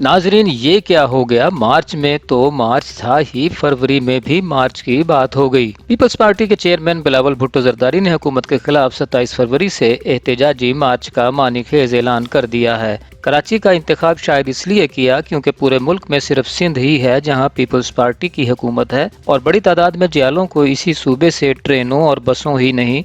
ناظرین، یہ کیا ہو گیا؟ مارچ میں تو مارچ تھا ہی، فروری میں بھی مارچ کی بات ہو گئی۔ پیپلز پارٹی کے چیئرمین بلاول بھٹو زرداری نے حکومت کے خلاف 27 فروری سے احتجاجی مارچ کا معنی خیز اعلان کر دیا ہے۔ کراچی کا انتخاب شاید اس لیے کیا کیونکہ پورے ملک میں صرف سندھ ہی ہے جہاں پیپلز پارٹی کی حکومت ہے، اور بڑی تعداد میں جیالوں کو اسی صوبے سے ٹرینوں اور بسوں ہی نہیں،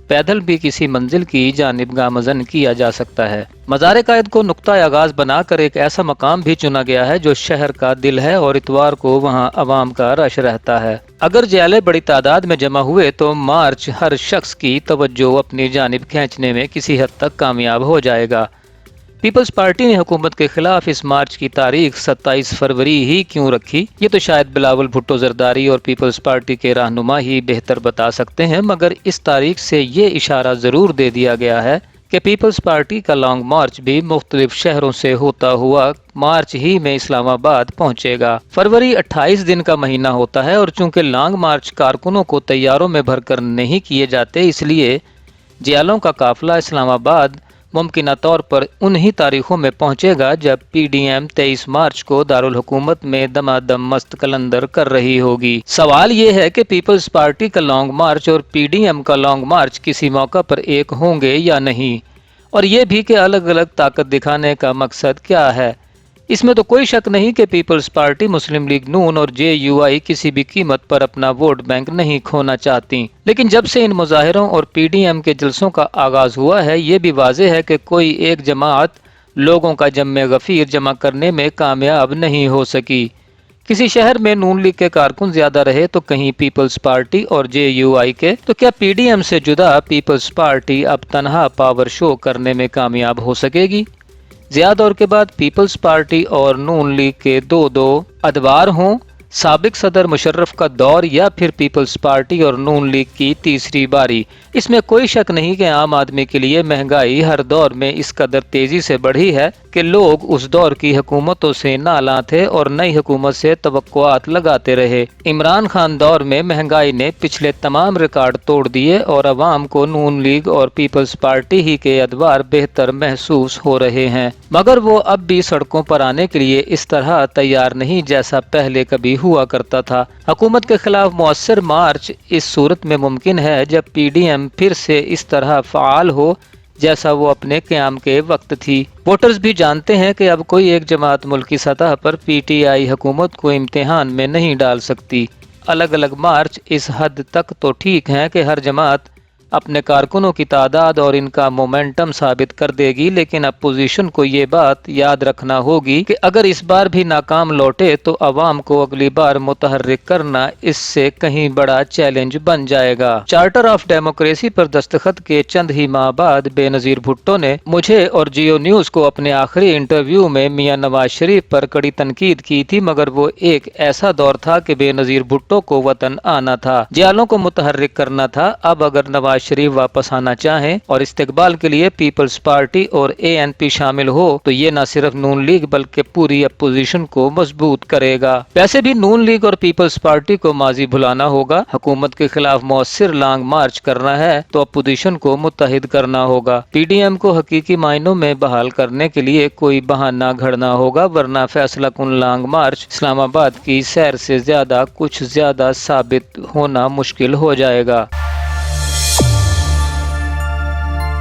پیدل بھی کسی منزل کی جانب گامزن کیا جا سکتا ہے۔ مزار قائد کو نقطہ آغاز بنا کر ایک ایسا مقام بھی چنا گیا ہے جو شہر کا دل ہے، اور اتوار کو وہاں عوام کا رش رہتا ہے۔ اگر جیالے بڑی تعداد میں جمع ہوئے تو مارچ ہر شخص کی توجہ اپنی جانب کھینچنے میں کسی حد تک کامیاب ہو جائے گا۔ پیپلز پارٹی نے حکومت کے خلاف اس مارچ کی تاریخ 27 فروری ہی کیوں رکھی، یہ تو شاید بلاول بھٹو زرداری اور پیپلز پارٹی کے رہنما ہی بہتر بتا سکتے ہیں، مگر اس تاریخ سے یہ اشارہ ضرور دے دیا گیا ہے کہ پیپلز پارٹی کا لانگ مارچ بھی مختلف شہروں سے ہوتا ہوا مارچ ہی میں اسلام آباد پہنچے گا۔ فروری 28 دن کا مہینہ ہوتا ہے، اور چونکہ لانگ مارچ کارکنوں کو طیاروں میں بھر کر نہیں کیے جاتے، اس لیے جیالوں کا قافلہ اسلام آباد ممکنہ طور پر انہی تاریخوں میں پہنچے گا جب پی ڈی ایم 23 مارچ کو دارالحکومت میں دمادم مست قلندر کر رہی ہوگی۔ سوال یہ ہے کہ پیپلز پارٹی کا لانگ مارچ اور پی ڈی ایم کا لانگ مارچ کسی موقع پر ایک ہوں گے یا نہیں، اور یہ بھی کہ الگ الگ طاقت دکھانے کا مقصد کیا ہے۔ اس میں تو کوئی شک نہیں کہ پیپلز پارٹی، مسلم لیگ نون اور جے یو آئی کسی بھی قیمت پر اپنا ووٹ بینک نہیں کھونا چاہتی، لیکن جب سے ان مظاہروں اور پی ڈی ایم کے جلسوں کا آغاز ہوا ہے، یہ بھی واضح ہے کہ کوئی ایک جماعت لوگوں کا جمع غفیر جمع کرنے میں کامیاب نہیں ہو سکی۔ کسی شہر میں نون لیگ کے کارکن زیادہ رہے تو کہیں پیپلز پارٹی اور جے یو آئی کے، تو کیا پی ڈی ایم سے جدا پیپلز پارٹی اب تنہا پاور شو کرنے میں کامیاب ہو سکے گی؟ زیادہ دور کے بعد پیپلز پارٹی اور نون لیگ کے دو ادوار ہوں، سابق صدر مشرف کا دور یا پھر پیپلز پارٹی اور نون لیگ کی تیسری باری، اس میں کوئی شک نہیں کہ عام آدمی کے لیے مہنگائی ہر دور میں اس قدر تیزی سے بڑھی ہے کہ لوگ اس دور کی حکومتوں سے نالاں تھے اور نئی حکومت سے توقعات لگاتے رہے۔ عمران خان دور میں مہنگائی نے پچھلے تمام ریکارڈ توڑ دیے اور عوام کو نون لیگ اور پیپلز پارٹی ہی کے ادوار بہتر محسوس ہو رہے ہیں، مگر وہ اب بھی سڑکوں پر آنے کے لیے اس طرح تیار نہیں جیسا پہلے کبھی ہوا کرتا تھا۔ حکومت کے خلاف مؤثر مارچ اس صورت میں ممکن ہے جب پی ڈی ایم پھر سے اس طرح فعال ہو جیسا وہ اپنے قیام کے وقت تھی۔ ووٹرز بھی جانتے ہیں کہ اب کوئی ایک جماعت ملکی سطح پر پی ٹی آئی حکومت کو امتحان میں نہیں ڈال سکتی۔ الگ الگ مارچ اس حد تک تو ٹھیک ہیں کہ ہر جماعت اپنے کارکنوں کی تعداد اور ان کا مومنٹم ثابت کر دے گی، لیکن اپوزیشن کو یہ بات یاد رکھنا ہوگی کہ اگر اس بار بھی ناکام لوٹے تو عوام کو اگلی بار متحرک کرنا اس سے کہیں بڑا چیلنج بن جائے گا۔ چارٹر آف ڈیموکریسی پر دستخط کے چند ہی ماہ بعد بے نظیر بھٹو نے مجھے اور جیو نیوز کو اپنے آخری انٹرویو میں میاں نواز شریف پر کڑی تنقید کی تھی، مگر وہ ایک ایسا دور تھا کہ بے نظیر بھٹو کو وطن آنا تھا، جیالوں کو متحرک کرنا تھا۔ اب اگر نواز شریف واپس آنا چاہیں اور استقبال کے لیے پیپلز پارٹی اور اے این پی شامل ہو تو یہ نہ صرف نون لیگ بلکہ پوری اپوزیشن کو مضبوط کرے گا۔ ویسے بھی نون لیگ اور پیپلز پارٹی کو ماضی بھلانا ہوگا۔ حکومت کے خلاف مؤثر لانگ مارچ کرنا ہے تو اپوزیشن کو متحد کرنا ہوگا۔ پی ڈی ایم کو حقیقی معنوں میں بحال کرنے کے لیے کوئی بہانہ گھڑنا ہوگا، ورنہ فیصلہ کن لانگ مارچ اسلام آباد کی سیر سے زیادہ کچھ زیادہ ثابت ہونا مشکل ہو جائے گا۔